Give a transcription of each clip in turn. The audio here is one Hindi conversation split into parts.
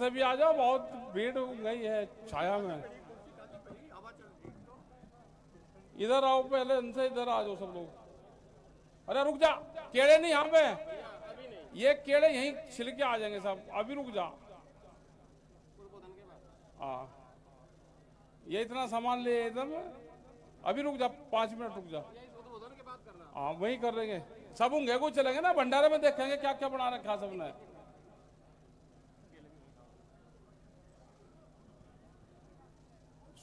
से भी आ जाओ, बहुत भीड़ गई है छाया में। इधर आओ, पहले इनसे इधर आ जाओ सब लोग। अरे रुक जा, केड़े नहीं यहाँ पे, ये केड़े यहीं छिल के आ जाएंगे सब, अभी रुक जा। हाँ, ये इतना सामान ले एकदम, अभी रुक जा, 5 मिनट रुक जा। हाँ वही कर लेंगे, सब होंगे को चलेंगे ना, भंडारे में देखेंगे क्या क्या बना रखा सबने।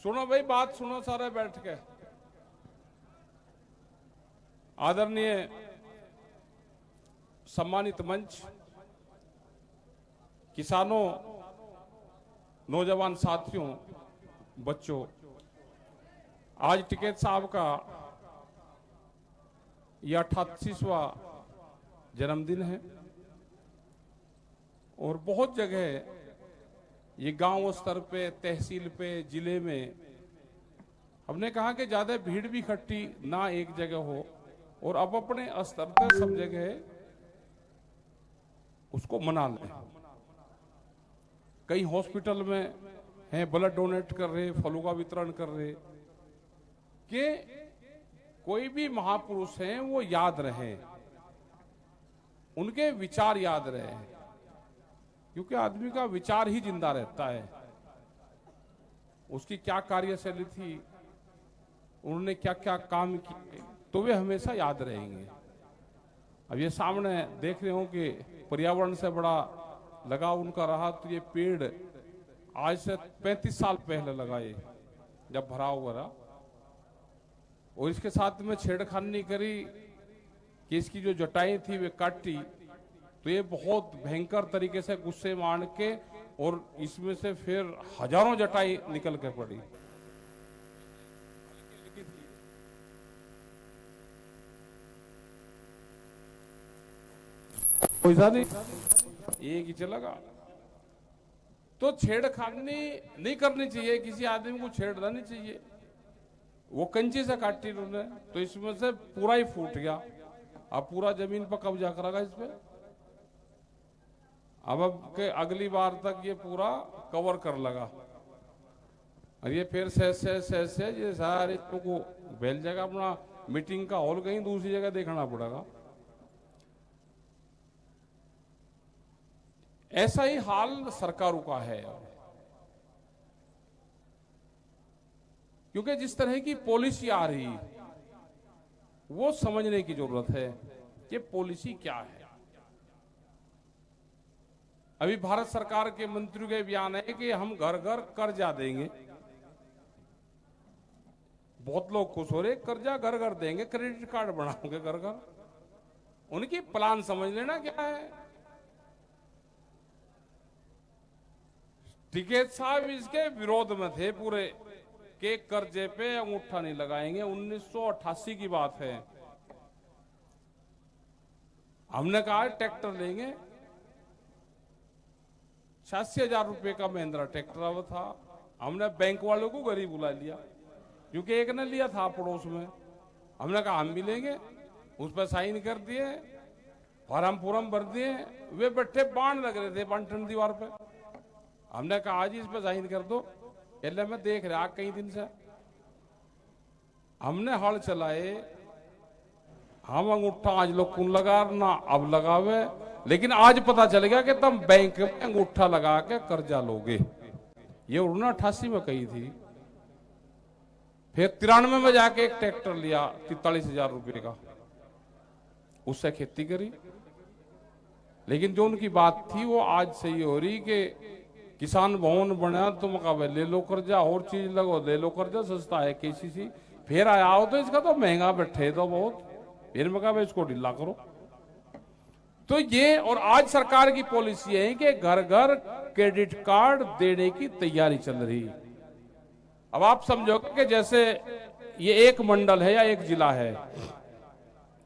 सुनो भाई, बात सुनो सारे बैठ के। आदरणीय सम्मानित मंच, किसानों, नौजवान साथियों, बच्चों, आज टिकैत साहब का यह 88वां जन्मदिन है और बहुत जगह ये गांव स्तर पे, तहसील पे, जिले में हमने कहा कि ज्यादा भीड़ भी इकट्ठी ना एक जगह हो, और अब अपने स्तर पर सब जगह उसको मना लें। कई हॉस्पिटल में हैं, ब्लड डोनेट कर रहे, फलों का वितरण कर रहे, कि कोई भी महापुरुष हैं वो याद रहे, उनके विचार याद रहे, क्योंकि आदमी का विचार ही जिंदा रहता है। उसकी क्या कार्यशैली थी, उन्होंने क्या क्या काम किए, तो वे हमेशा याद रहेंगे। अब ये सामने देख रहे हो कि पर्यावरण से बड़ा लगाव उनका रहा, तो ये पेड़ आज से 35 साल पहले लगाए जब भराव हुआ रहा, और इसके साथ में छेड़खानी करी कि इसकी जो जटाएं थी वे काटी, तो ये बहुत भयंकर तरीके से गुस्से मान के, और इसमें से फिर हजारों जटाई निकल कर पड़ी। पैसा नहीं, एक ही चलेगा। तो छेड़खानी नहीं करनी चाहिए, किसी आदमी को छेड़ना नहीं चाहिए। वो कंची से काटी उन्होंने, तो इसमें से पूरा ही फूट गया। अब पूरा जमीन पर कब्जा करेगा इस पे। अब के अगली बार तक ये पूरा कवर कर लगा, और ये फिर से ये सारे को भेज जाएगा, अपना मीटिंग का हॉल कहीं दूसरी जगह देखना पड़ेगा। ऐसा ही हाल सरकारों का है, क्योंकि जिस तरह की पॉलिसी आ रही वो समझने की जरूरत है कि पॉलिसी क्या है। अभी भारत सरकार के मंत्रियों के बयान है कि हम घर घर कर्जा देंगे। बहुत लोग खुश हो रहे, कर्जा घर घर देंगे, क्रेडिट कार्ड बनाओगे घर घर। उनकी प्लान समझ लेना क्या है। टिकैत साहब इसके विरोध में थे पूरे, के कर्जे पे अंगूठा नहीं लगाएंगे। 1988 की बात है, हमने कहा ट्रैक्टर लेंगे, 86,000 रुपए का महिंद्रा ट्रैक्टर अब था। हमने बैंक वालों को गरीब बुला लिया, क्योंकि एक ने लिया था पड़ोस में। हमने कहा हम भी लेंगे, उस पर साइन कर दिए, फॉर्म भर दिए। वे बैठे बाण लग रहे थे बंटन दीवार पे। हमने कहा आज इस पर साइन कर दो। पहले मैं देख रहा कई दिन से, हमने हल चलाए, हम अंगूठा आज लोग कौन लगा ना अब लगावे, लेकिन आज पता चल गया कि तुम बैंक में अंगूठा लगा के कर्जा लोगे। ये उन्होंने 88 में कही थी। फिर 93 में जाके एक ट्रैक्टर लिया 43,000 रुपए का, उससे खेती करी। लेकिन जो उनकी बात थी वो आज सही हो रही कि किसान भवन बना, तुम कहा ले लो कर्जा, और चीज लगो ले लो कर्जा, सस्ता है केसीसी। फिर आया हो तो इसका तो महंगा बैठे तो बहुत, फिर मैं कहा इसको ढीला करो। तो ये, और आज सरकार की पॉलिसी है कि घर घर क्रेडिट कार्ड देने की तैयारी चल रही। अब आप समझोगे कि जैसे ये एक मंडल है या एक जिला है,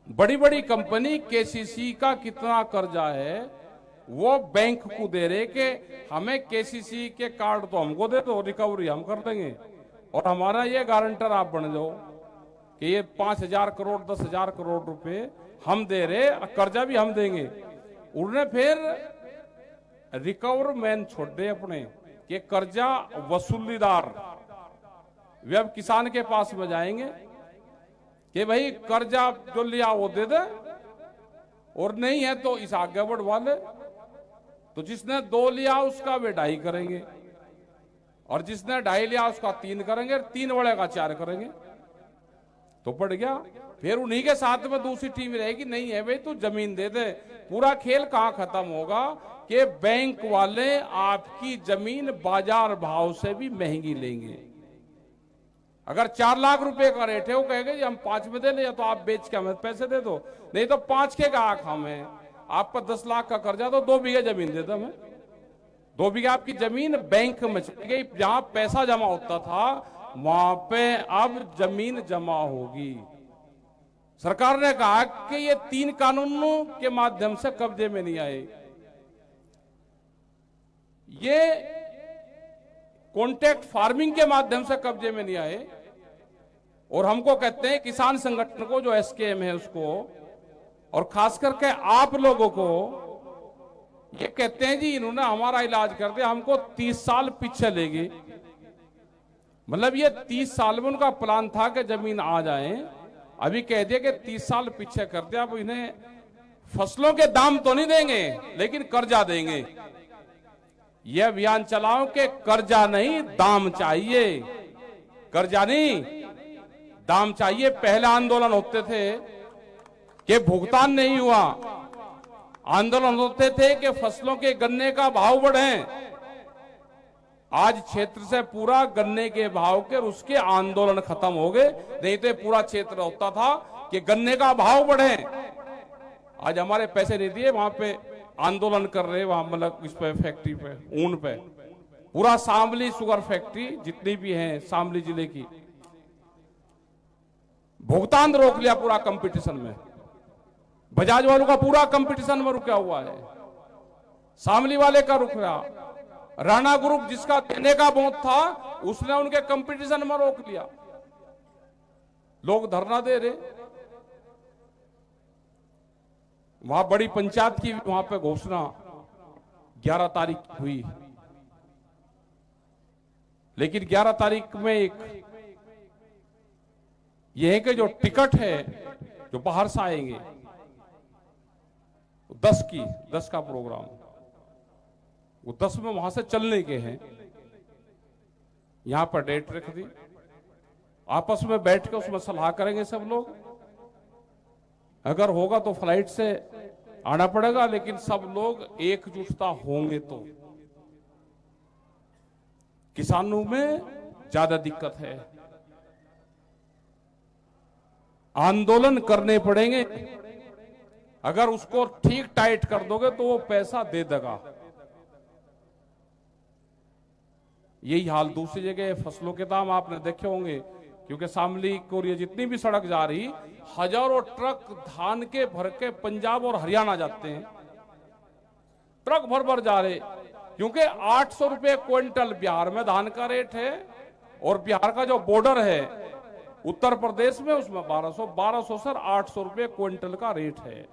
बड़ी बड़ी कंपनी केसीसी का कितना कर्जा है वो बैंक को दे रहे कि हमें केसीसी के कार्ड तो हमको दे दो, रिकवरी हम कर देंगे, और हमारा ये गारंटर आप बन जाओ कि ये 5,000 करोड़ 10,000 करोड़ रुपए हम दे रहे, कर्जा भी हम देंगे। उन्होंने फिर रिकवर मैन छोड़ दे अपने कि कर्जा वसूलीदार वे अब किसान के पास में जाएंगे कि भाई कर्जा जो लिया वो दे दे, और नहीं है तो इस आगे बढ़वा ले। तो जिसने 2 लिया उसका वे 2.5 करेंगे, और जिसने 2.5 लिया उसका 3 करेंगे, 3 वाले का 4 करेंगे। तो पड़ गया। फिर उन्हीं के साथ में दूसरी टीम रहेगी, नहीं है भाई तू जमीन दे दे। पूरा खेल कहां खत्म होगा कि बैंक वाले आपकी जमीन बाजार भाव से भी महंगी लेंगे। अगर 4 लाख रुपए का रेट है, वो कहेंगे जी हम 5 में दे ले, या तो आप बेच के हमें पैसे दे दो, नहीं तो 5 के ग्राहक हम हैं, आप पर 10 लाख का कर्जा तो 2 बीघे जमीन दे दो हमें। 2 बीघे आपकी जमीन बैंक में चली गई, जहां पैसा जमा होता था वहां पे अब जमीन जमा होगी। सरकार ने कहा कि ये 3 कानूनों के माध्यम से कब्जे में नहीं आए। ये कॉन्ट्रैक्ट फार्मिंग के माध्यम से कब्जे में नहीं आए, और हमको कहते हैं किसान संगठन को जो एसकेएम है उसको, और खास करके आप लोगों को ये कहते हैं जी इन्होंने हमारा इलाज कर दिया, हमको 30 साल पीछे ले गए। मतलब ये 30 साल में उनका प्लान था कि जमीन आ जाए, अभी कह दिया कि 30 साल पीछे कर दिया। अब इन्हें फसलों के दाम तो नहीं देंगे लेकिन कर्जा देंगे। यह अभियान चलाओ कि कर्जा नहीं दाम चाहिए, कर्जा नहीं दाम चाहिए। पहले आंदोलन होते थे कि भुगतान नहीं हुआ, आंदोलन होते थे कि फसलों के गन्ने का भाव बढ़े। आज क्षेत्र से पूरा गन्ने के भाव के उसके आंदोलन खत्म हो गए, नहीं तो पूरा क्षेत्र होता था कि गन्ने का भाव बढ़े। आज हमारे पैसे नहीं दिए, वहां पे आंदोलन कर रहे, वहां मतलब इस पे फैक्ट्री पे ऊन पे पूरा शामली शुगर फैक्ट्री जितनी भी है शामली जिले की, भुगतान रोक लिया पूरा कंपटीशन में। बजाज वालों का पूरा कंपटीशन में रुका हुआ है, शामली वाले का रुक रहा। राणा ग्रुप जिसका देने का बहुत था उसने उनके कंपटीशन में रोक लिया। लोग धरना दे रहे, वहां बड़ी पंचायत की वहां पे घोषणा 11 तारीख हुई, लेकिन 11 तारीख में एक यह है कि जो टिकट है जो बाहर से आएंगे 10 का प्रोग्राम, वो 10 में वहां से चलने के हैं। यहां पर डेट रख दी, आपस में बैठ के उसमें सलाह करेंगे सब लोग। अगर होगा तो फ्लाइट से आना पड़ेगा, लेकिन सब लोग एकजुटता होंगे तो। किसानों में ज्यादा दिक्कत है, आंदोलन करने पड़ेंगे। अगर उसको ठीक टाइट कर दोगे तो वो पैसा दे देगा। यही हाल दूसरी जगह फसलों के दाम आपने देखे होंगे, क्योंकि शामली को ये जितनी भी सड़क जा रही, हजारों ट्रक धान के भर के पंजाब और हरियाणा जाते हैं, ट्रक भर भर जा रहे, क्योंकि 800 रुपए क्विंटल बिहार में धान का रेट है, और बिहार का जो बॉर्डर है उत्तर प्रदेश में उसमें 1200 सर 800 रुपए क्विंटल का रेट है।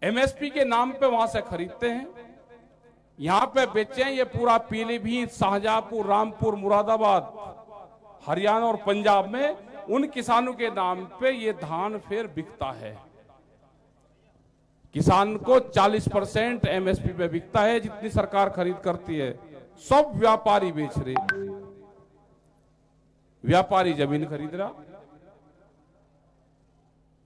एमएसपी के नाम पे वहां से खरीदते हैं, यहां पे बेचे हैं। ये पूरा पीलीभीत, शाहजहांपुर, रामपुर, मुरादाबाद, हरियाणा और पंजाब में उन किसानों के नाम पे ये धान फिर बिकता है। किसान को 40% एमएसपी पे बिकता है, जितनी सरकार खरीद करती है सब व्यापारी बेच रहे। व्यापारी जमीन खरीद रहा।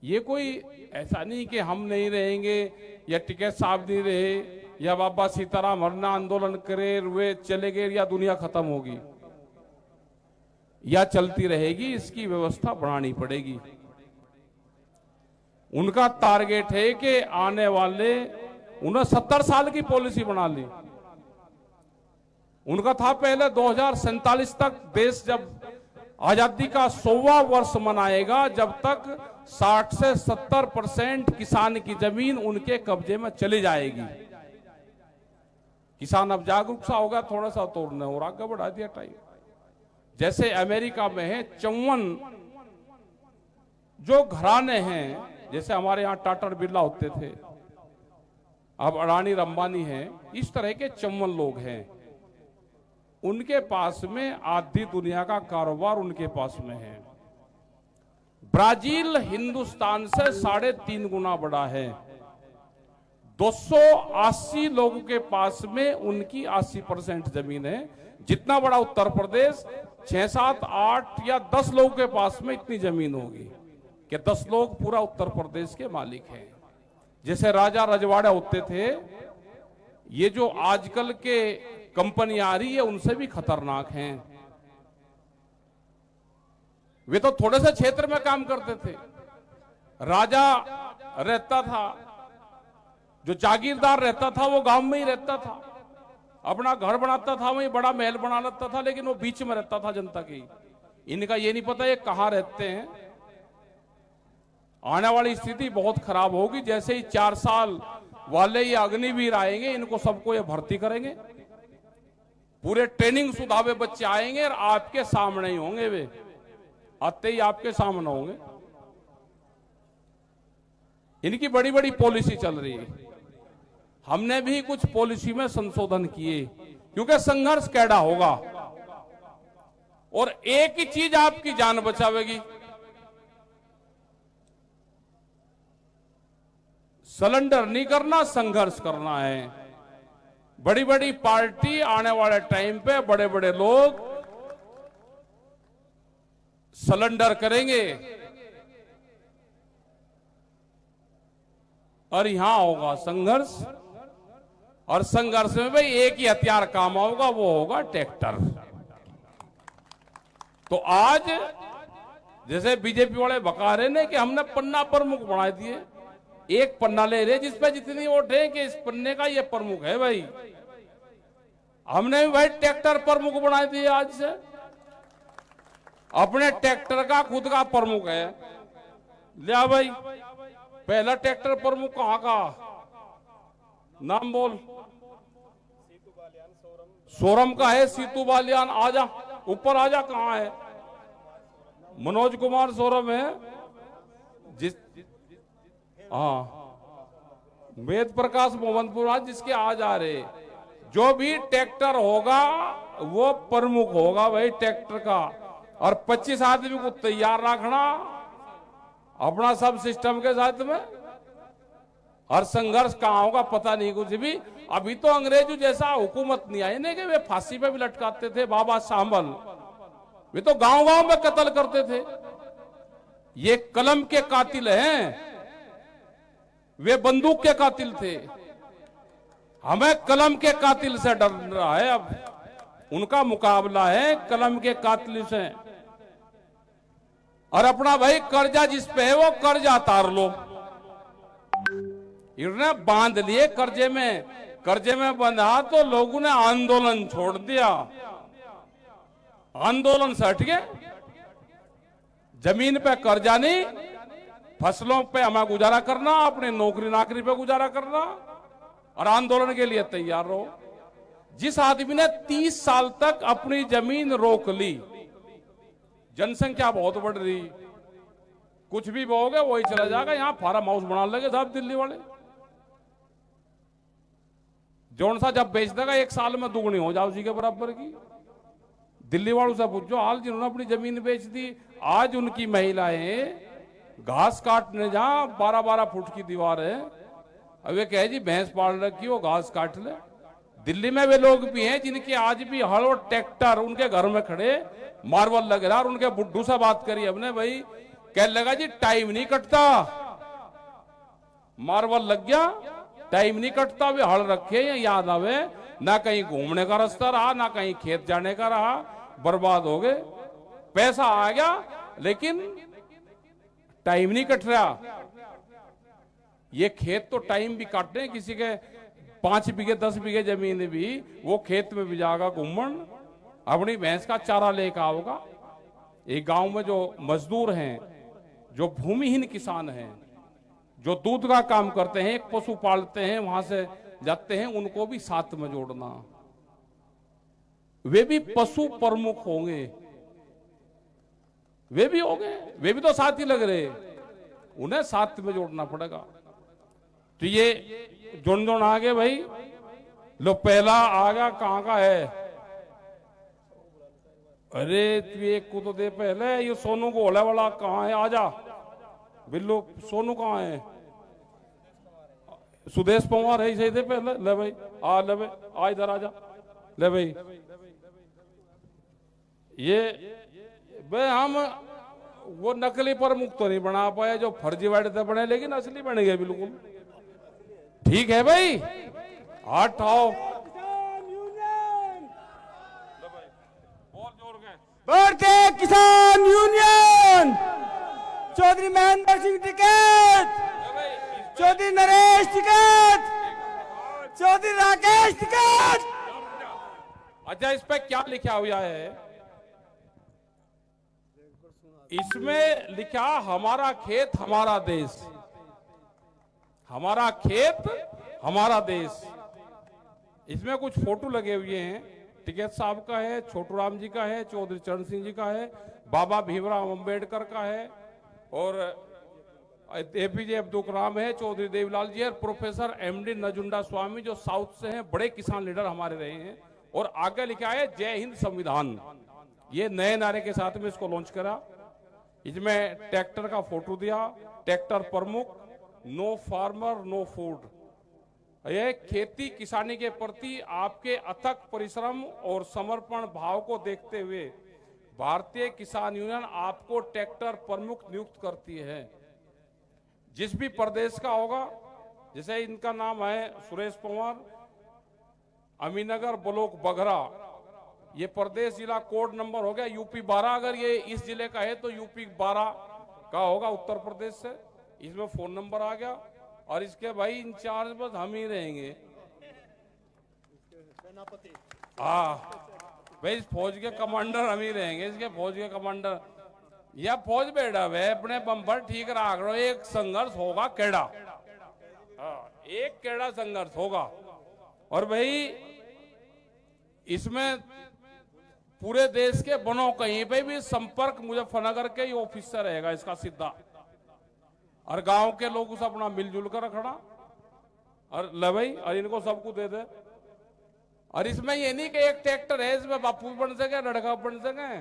ये कोई ऐसा नहीं कि हम नहीं रहेंगे या टिकैत साहब नहीं रहे या बाबा सीताराम हरना आंदोलन करे वे चले गए या दुनिया खत्म होगी, या चलती रहेगी। इसकी व्यवस्था बढ़ानी पड़ेगी। उनका टारगेट है कि आने वाले उन्हें 70 साल की पॉलिसी बना ली। उनका था पहले 2047 तक देश जब आजादी का 100वां वर्ष मनाएगा, जब तक 60 से 70% किसान की जमीन उनके कब्जे में चली जाएगी। किसान अब जागरूक सा होगा थोड़ा सा, तोड़ने और आगे बढ़ा दिया टाइम। जैसे अमेरिका में है 54 जो घराने हैं, जैसे हमारे यहां टाटा बिरला होते थे, अब अडानी अंबानी हैं, इस तरह के चम्मन लोग हैं, उनके पास में आधी दुनिया का कारोबार उनके पास में है। ब्राजील हिंदुस्तान से 3.5 गुना बड़ा है। 280 लोगों के पास में उनकी 80% जमीन है। जितना बड़ा उत्तर प्रदेश, 6, 7, 8 या 10 लोगों के पास में इतनी जमीन होगी कि 10 लोग पूरा उत्तर प्रदेश के मालिक हैं। जैसे राजा रजवाड़े होते थे, ये जो आजकल के कंपनी आ रही है उनसे भी खतरनाक हैं। वे तो थोड़े से क्षेत्र में काम करते थे। राजा रहता था, जो जागीरदार रहता था वो गांव में ही रहता था, अपना घर बनाता था, वहीं बड़ा महल बना लेता था, लेकिन वो बीच में रहता था जनता की। इनका ये नहीं पता ये कहां रहते हैं। आने वाली स्थिति बहुत खराब होगी। जैसे ही 4 साल वाले ये अग्निवीर आएंगे, इनको सबको ये भर्ती करेंगे, पूरे ट्रेनिंग सुधावे बच्चे आएंगे और आपके सामने ही होंगे। वे आते ही आपके सामने होंगे। इनकी बड़ी बड़ी पॉलिसी चल रही है। हमने भी कुछ पॉलिसी में संशोधन किए, क्योंकि संघर्ष कैडा होगा और एक ही चीज आपकी जान बचावेगी, सरेंडर नहीं करना, संघर्ष करना है। बड़ी बड़ी पार्टी आने वाले टाइम पे बड़े बड़े लोग सरेंडर करेंगे और यहां होगा संघर्ष। और संघर्ष में भाई एक ही हथियार काम होगा, वो होगा ट्रैक्टर। तो आज जैसे बीजेपी वाले बका रहे ने कि हमने पन्ना प्रमुख बना दिए, एक पन्ना ले रहे जिस पे जितनी वोट है कि इस पन्ने का ये प्रमुख है। भाई हमने भी भाई ट्रैक्टर प्रमुख बना दिए। आज से अपने ट्रैक्टर का खुद का प्रमुख है। लिया भाई, पहला ट्रैक्टर प्रमुख कहां का नाम बोल? सोरम का है, सीतू बालियान। आजा ऊपर आजा, कहां है? मनोज कुमार सोरम है। जिस वेद प्रकाश मोहम्मदपुर आज जिसके आज आ रहे, जो भी ट्रैक्टर होगा वो प्रमुख होगा भाई ट्रैक्टर का। और 25 आदमी को तैयार रखना अपना सब सिस्टम के साथ में। और संघर्ष कहां होगा पता नहीं कुछ भी। अभी तो अंग्रेजों जैसा हुकूमत नहीं आई नहीं कि वे फांसी पे भी लटकाते थे। बाबा साहब वे तो गांव गांव में कत्ल करते थे। ये कलम के कातिल हैं, वे बंदूक के कातिल थे। हमें कलम के कातिल से डर रहा है। अब उनका मुकाबला है कलम के कातिल से। और अपना भाई कर्जा जिस पे है वो कर्जा उतार लो। इन्होंने बांध लिए कर्जे में बंधा तो लोगों ने आंदोलन छोड़ दिया। आंदोलन से हट गए। जमीन पे कर्जा नहीं, फसलों पे हमें गुजारा करना, अपने नौकरी नाकरी पे गुजारा करना और आंदोलन के लिए तैयार रहो। जिस आदमी ने 30 साल तक अपनी जमीन रोक ली, जनसंख्या बहुत बढ़ रही, कुछ भी बोगे वही चला जाएगा। यहां फार्म हाउस बना लगे साहब दिल्ली वाले। जौन सा जब बेच देगा 1 साल में दुगनी हो जाओ उसी के बराबर की। दिल्ली वालों से पूछो हाल, जिन्होंने अपनी जमीन बेच दी। आज उनकी महिलाएं घास काटने जा, 12-12 फुट की दीवार है, अब वे कहे जी भैंस पाल रखी वो घास काट ले। दिल्ली में वे लोग भी हैं जिनके आज भी हल और ट्रैक्टर उनके घर में खड़े, मार्बल लग रहा। और उनके बुड्ढू से बात करी हमने, भाई कह लगा जी टाइम नहीं कटता, मार्बल लग गया, टाइम नहीं कटता। वे हल रखे या याद आवे ना, कहीं घूमने का रास्ता रहा ना कहीं खेत जाने का रहा, बर्बाद हो गए। पैसा आ गया लेकिन टाइम नहीं कट रहा। ये खेत तो टाइम भी काटते हैं, किसी के 5 बीघे 10 बीघे जमीन भी वो खेत में भी जाएगा घूमन, अपनी भैंस का चारा लेकर आओगा। एक गांव में जो मजदूर हैं, जो भूमिहीन किसान हैं, जो दूध का काम करते हैं, एक पशु पालते हैं, वहां से जाते हैं, उनको भी साथ में जोड़ना। वे भी पशु प्रमुख होंगे, वे भी होंगे, वे भी तो साथ ही लग रहे, उन्हें साथ में जोड़ना पड़ेगा। तो ये जोन जोन आ गए भाई, लो पहला आ गया, कहाँ का है? अरे तू एक को तो दे पहले, ये सोनू गोला वाला कहाँ है? आजा बिल्लू, सोनू कहाँ है? सुदेश पवार है, सही दे पहले। ले भाई आ, ले भाई आ, इधर आजा, ले भाई। ये भाई हम वो नकली प्रमुख तो नहीं बना पाए, जो फर्जी वाले बने, लेकिन असली बन गए बिल्कुल। ठीक है भाई, हाथ आओ। भारतीय किसान यूनियन, चौधरी महेंद्र सिंह टिकैत, चौधरी नरेश टिकैत, चौधरी राकेश टिकैत। अच्छा, इस पे क्या लिखा हुआ है? इसमें लिखा हमारा खेत हमारा देश, हमारा खेत हमारा देश। इसमें कुछ फोटो लगे हुए हैं, टिकैत साहब का है, छोटू राम जी का है, चौधरी चरण सिंह जी का है, बाबा भीमराव अंबेडकर का है, और एपीजे अब्दुल कलाम है, चौधरी देवीलाल जी है, प्रोफेसर एमडी नजुंडा स्वामी जो साउथ से हैं, बड़े किसान लीडर हमारे रहे हैं। और आगे लिखा है जय हिंद संविधान। ये नए नारे के साथ में इसको लॉन्च करा। इसमें ट्रैक्टर का फोटो दिया, ट्रैक्टर प्रमुख, नो फार्मर नो फूड। यह खेती किसानी के प्रति आपके अथक परिश्रम और समर्पण भाव को देखते हुए भारतीय किसान यूनियन आपको ट्रैक्टर प्रमुख नियुक्त करती है। जिस भी प्रदेश का होगा, जैसे इनका नाम है सुरेश पवार, अमीनगर ब्लॉक बघरा, ये प्रदेश जिला कोड नंबर हो गया यूपी 12। अगर ये इस जिले का है तो यूपी 12 का होगा, उत्तर प्रदेश से। इसमें फोन नंबर आ गया, और इसके भाई इंचार्ज बस हम ही रहेंगे। हाँ भाई, इस फौज के कमांडर हम ही रहेंगे, इसके फौज के कमांडर। यह फौज बेटा वे अपने बम्पर ठीक रख लो, एक संघर्ष होगा केड़ा। एक केड़ा संघर्ष होगा। और भाई इसमें पूरे देश के बनो कहीं पे भी संपर्क मुजफ्फरनगर के ही ऑफिस से रहेगा इसका सीधा, और गांव के लोग उसे अपना मिलजुल कर रखना, और ले भाई, और इनको सबको दे दे। और इसमें ये नहीं कि एक ट्रैक्टर है, इसमें बापू भी बन सके, लड़का बन सके,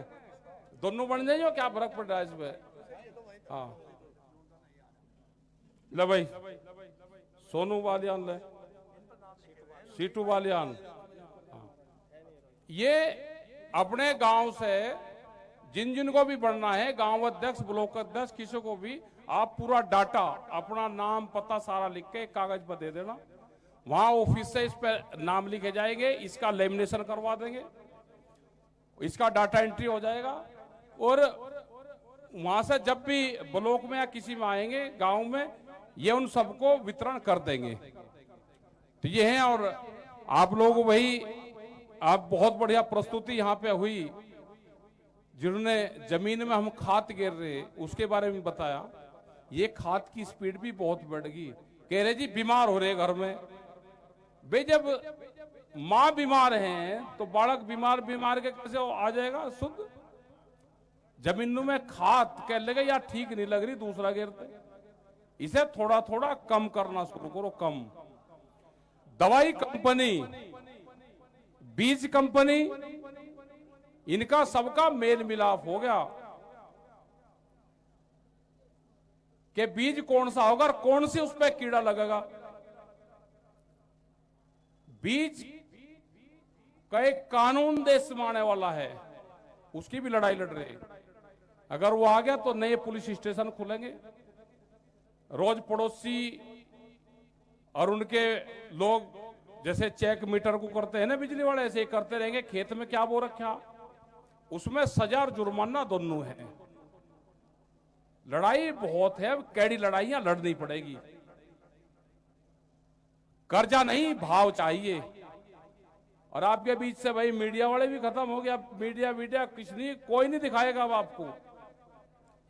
दोनों बन जाए, क्या फर्क पड़ रहा है इसमें? हाँ ले भाई, सोनू बालियान ले, सीटू बालियान। ये अपने गांव से जिन जिन को भी बढ़ना है, गांव अध्यक्ष, ब्लॉक अध्यक्ष, किसी को भी आप पूरा डाटा, अपना नाम पता सारा लिख के कागज पर दे देना। वहां ऑफिस से इस पे नाम लिखे जाएंगे, इसका लेमिनेशन करवा देंगे, इसका डाटा एंट्री हो जाएगा, और वहां से जब भी ब्लॉक में या किसी में आएंगे गांव में, ये उन सबको वितरण कर देंगे। तो ये है। और आप लोग वही, आप बहुत बढ़िया प्रस्तुति यहाँ पे हुई, जिन्होंने जमीन में हम खाद गिर रहे उसके बारे में बताया। ये खाद की स्पीड भी बहुत बढ़ गई। कह रहे जी बीमार हो रहे घर में, भाई जब माँ बीमार है तो बालक बीमार के कैसे आ जाएगा शुद्ध? जमीनों में खाद कह लेगा या ठीक नहीं लग रही, दूसरा गिरते। इसे थोड़ा थोड़ा कम करना शुरू करो, कम। दवाई कंपनी, बीज कंपनी, इनका सबका मेल मिलाप हो गया कि बीज कौन सा होगा और कौन से उस पर कीड़ा लगेगा। बीज का एक कानून देश में आने वाला है, उसकी भी लड़ाई लड़ रहे। अगर वो आ गया तो नए पुलिस स्टेशन खुलेंगे, रोज पड़ोसी और उनके लोग जैसे चेक मीटर को करते हैं ना बिजली वाले, ऐसे ही करते रहेंगे। खेत में क्या बो रखा, उसमें सजा और जुर्माना दोनों है। लड़ाई बहुत है, कैडी लड़ाइयां लड़नी पड़ेगी। कर्जा नहीं, भाव चाहिए। और आपके बीच से भाई मीडिया वाले भी खत्म हो गया। मीडिया किस नहीं, कोई नहीं दिखाएगा अब आपको।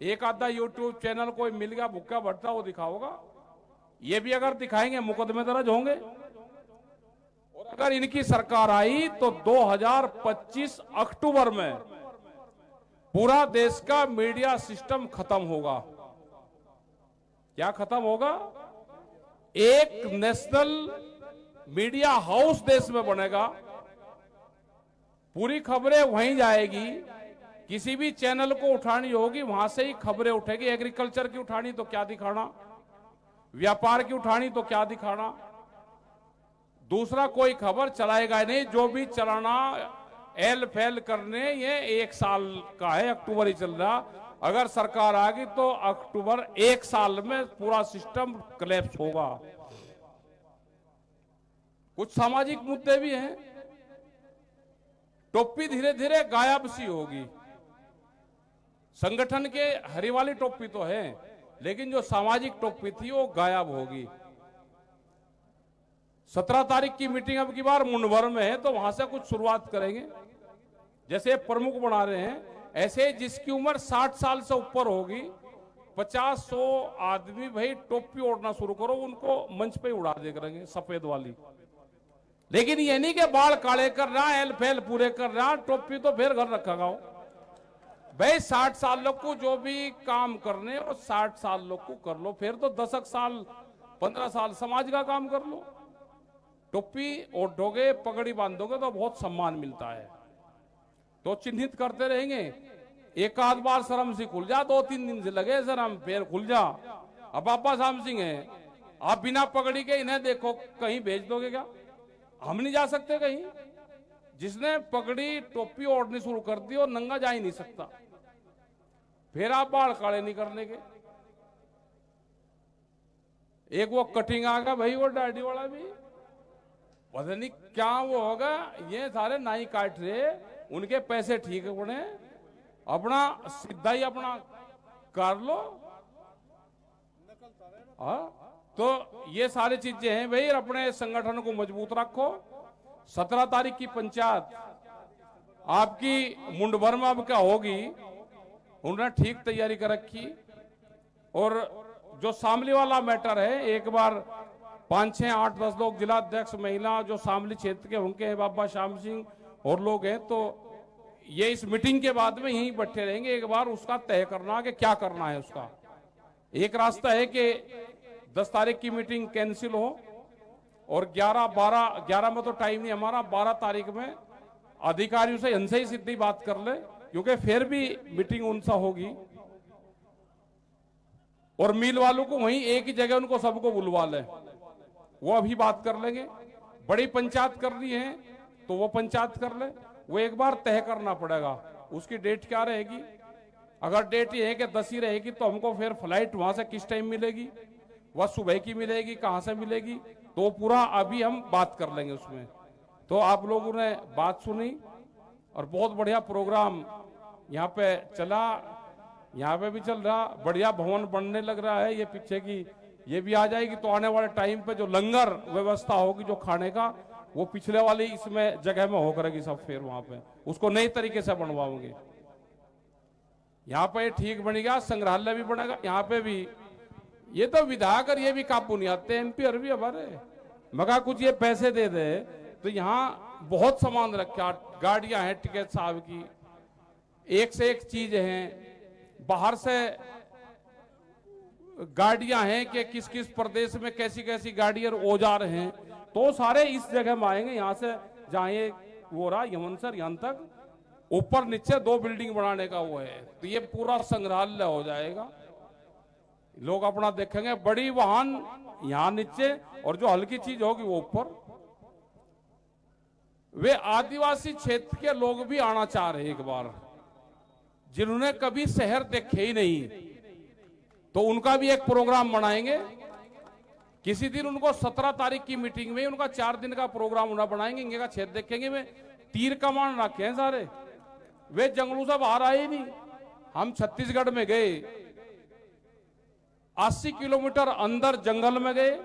एक आधा यूट्यूब चैनल कोई मिल गया भुक्का भट्टा, वो दिखाओगा। ये भी अगर दिखाएंगे मुकदमे दर्ज होंगे। और अगर इनकी सरकार आई तो 2025 अक्टूबर में पूरा देश का मीडिया सिस्टम खत्म होगा। क्या खत्म होगा? एक नेशनल मीडिया हाउस देश में बनेगा, पूरी खबरें वहीं जाएगी, किसी भी चैनल को उठानी होगी वहां से ही खबरें उठेगी। एग्रीकल्चर की उठानी तो क्या दिखाना, व्यापार की उठानी तो क्या दिखाना, दूसरा कोई खबर चलाएगा नहीं। जो भी चलाना एल फैल करने, ये 1 साल का है, अक्टूबर ही चल रहा। अगर सरकार आ गई तो अक्टूबर 1 साल में पूरा सिस्टम कोलैप्स होगा। कुछ सामाजिक मुद्दे भी हैं, टोपी धीरे धीरे गायब सी होगी। संगठन के हरी वाली टोपी तो है, लेकिन जो सामाजिक टोपी थी वो गायब होगी। 17 तारीख की मीटिंग अब की बार मुंडभर में है, तो वहां से कुछ शुरुआत करेंगे। जैसे प्रमुख बना रहे हैं, ऐसे जिसकी उम्र 60 साल से ऊपर होगी, 50-100 आदमी भाई टोपी ओढ़ना शुरू करो, उनको मंच पे उड़ा दे करेंगे सफेद वाली। लेकिन ये नहीं कि बाल काले कर रहा, एल फैल पूरे कर रहा, टोपी तो फिर घर रखा गाओ भाई। 60 साल लोग को जो भी काम करने, और 60 साल लोग को कर लो, फिर तो 10 साल 15 साल समाज का काम कर लो। टोपी ओढ़ोगे, पगड़ी बांधोगे तो बहुत सम्मान मिलता है। तो चिन्हित करते रहेंगे, एक आध बार शर्म से खुल जा, 2-3 दिन से लगे शर्म, फिर खुल जा। अब बाबा साहब सिंह है, आप बिना पगड़ी के इन्हें देखो, कहीं भेज दोगे क्या? हम नहीं जा सकते कहीं। जिसने पगड़ी टोपी ओढ़नी शुरू कर दी और नंगा जा ही नहीं सकता, फिर आप बाल काले नहीं करने के। एक वो कटिंग आ गया भाई, वो दाढ़ी वाला भी पता नहीं क्या वो होगा। ये सारे नाई काट रहे, उनके पैसे ठीक है, उन्हें अपना सीधा ही अपना कर लो। तो ये सारी चीजें हैं भाई, अपने संगठन को मजबूत रखो। 17 तारीख की पंचायत आपकी मुंडभर में अब क्या होगी, उन्होंने ठीक तैयारी कर रखी। और जो शामली वाला मैटर है, एक बार 5, 6, 8, 10 लोग जिला अध्यक्ष महिला जो शामली क्षेत्र के उनके हैं, बाबा श्याम सिंह और लोग हैं, तो ये इस मीटिंग के बाद में यहीं बैठे रहेंगे। एक बार उसका तय करना कि क्या करना है उसका। एक रास्ता है कि 10 तारीख की मीटिंग कैंसिल हो और 11 में तो टाइम नहीं हमारा, 12 तारीख में अधिकारियों से इनसे ही सीधी बात कर ले, क्योंकि फिर भी मीटिंग उनसा होगी। और मिल वालों को वहीं एक ही जगह उनको सबको बुलवा ले, वो अभी बात कर लेंगे। बड़ी पंचायत करनी है तो वो पंचायत कर ले, वो एक बार तय करना पड़ेगा उसकी डेट क्या रहेगी। अगर डेट ये है कि 10 ही रहेगी, तो हमको फिर फ्लाइट वहां से किस टाइम मिलेगी, वह सुबह की मिलेगी, कहां से मिलेगी, तो पूरा अभी हम बात कर लेंगे उसमें। तो आप लोगों ने बात सुनी और बहुत बढ़िया प्रोग्राम यहाँ पे चला, यहाँ पे भी चल रहा, बढ़िया भवन बनने लग रहा है। ये पीछे की ये भी आ जाएगी, तो आने वाले टाइम पे जो लंगर व्यवस्था होगी जो खाने का, वो पिछले वाली इसमें जगह में हो करेगी सब, फिर वहां पे उसको नई तरीके से बनवाओगे। यहाँ पे ठीक बनेगा, संग्रहालय भी बनेगा यहाँ पे भी। ये तो विधायक और ये भी काबू नहीं आते, MP और भी हमारे मगर कुछ ये पैसे दे दे तो यहाँ बहुत सामान रखा, गाड़ियां हैं टिकट साहब की, एक से एक चीज हैं, बाहर से गाड़ियां हैं कि किस किस प्रदेश में कैसी कैसी गाड़ी और औजार हैं, तो सारे इस जगह में आएंगे। यहाँ से जहाँ ये वो रहा यमनसर, यहाँ तक ऊपर नीचे 2 बिल्डिंग बनाने का वो है, तो ये पूरा संग्रहालय हो जाएगा। लोग अपना देखेंगे, बड़ी वाहन यहाँ नीचे और जो हल्की चीज होगी वो ऊपर। वे आदिवासी क्षेत्र के लोग भी आना चाह रहे एक बार, जिन्होंने कभी शहर देखे ही नहीं, तो उनका भी एक प्रोग्राम बनाएंगे। किसी दिन उनको 17 तारीख की मीटिंग में उनका 4 दिन का प्रोग्राम उन्हें बनाएंगे, इनका क्षेत्र देखेंगे। वे तीर कमान रखे हैं सारे, वे जंगलों से बाहर आए ही नहीं। हम छत्तीसगढ़ में गए, 80 किलोमीटर अंदर जंगल में गए,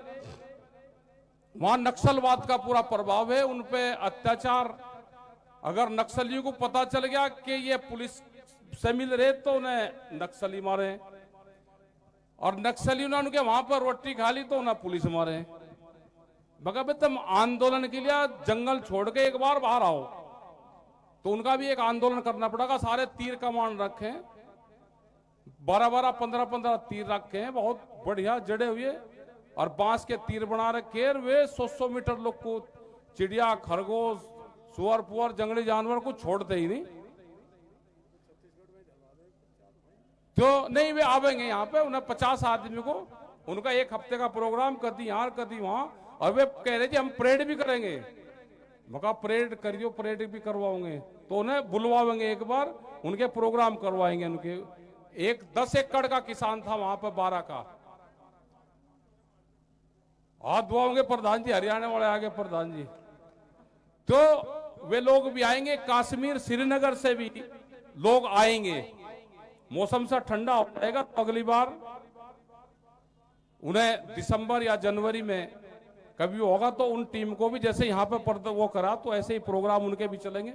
वहां नक्सलवाद का पूरा प्रभाव है, उन पे अत्याचार। अगर नक्सलियों को पता चल गया कि ये पुलिस से मिल रहे तो उन्हें नक्सली मारे, और नक्सलियों ने उनके वहां पर रोटी खा ली तो उन्हें पुलिस मारे। मगर तुम आंदोलन के लिए जंगल छोड़ के एक बार बाहर आओ, तो उनका भी एक आंदोलन करना पड़ेगा। सारे तीर कमान रखे, 12-12, 15-15 तीर रखे हैं, बहुत बढ़िया जड़े हुए, और बांस के तीर बना रखे हैं, वे 100 मीटर लोग को चिड़िया, खरगोश, सुअर पुअर, जंगली जानवर को छोड़ते ही नहीं। तो नहीं, वे आवेंगे यहाँ पे, उन्हें 50 आदमी को, उनका 1 हफ्ते का प्रोग्राम कर दी यहाँ, कर दी वहां, और वे कह रहे जी हम परेड भी करेंगे। मका परेड करियो, परेड भी करवाओगे, तो उन्हें बुलवाएंगे एक बार, उनके प्रोग्राम करवाएंगे। उनके 10 एकड़ का किसान था वहां पर, 12 का। हाथ धुआओगे प्रधान जी, हरियाणा वाले आगे प्रधान जी। तो वे लोग भी आएंगे, कश्मीर श्रीनगर से भी लोग आएंगे। मौसम से ठंडा हो जाएगा तो अगली बार उन्हें दिसंबर या जनवरी में कभी होगा तो उन टीम को भी, जैसे यहाँ पे वो करा, तो ऐसे ही प्रोग्राम उनके भी चलेंगे,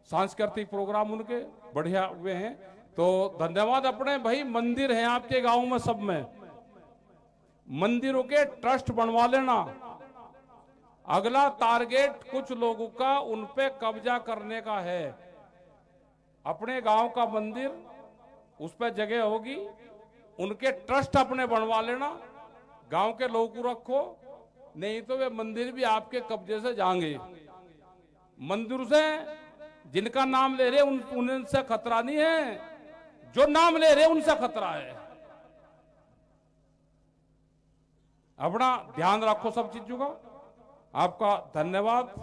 सांस्कृतिक प्रोग्राम उनके बढ़िया हुए हैं। तो धन्यवाद। अपने भाई मंदिर हैं आपके गांव में, सब में मंदिरों के ट्रस्ट बनवा लेना। अगला टारगेट कुछ लोगों का उन पे कब्जा करने का है। अपने गांव का मंदिर, उस पे जगह होगी, उनके ट्रस्ट अपने बनवा लेना, गांव के लोगों को रखो, नहीं तो वे मंदिर भी आपके कब्जे से जाएंगे। मंदिर से जिनका नाम ले रहे उनसे खतरा नहीं है, जो नाम ले रहे उनसे खतरा है। अपना ध्यान रखो सब चीजों का। आपका धन्यवाद।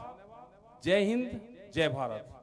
जय हिंद, जय भारत।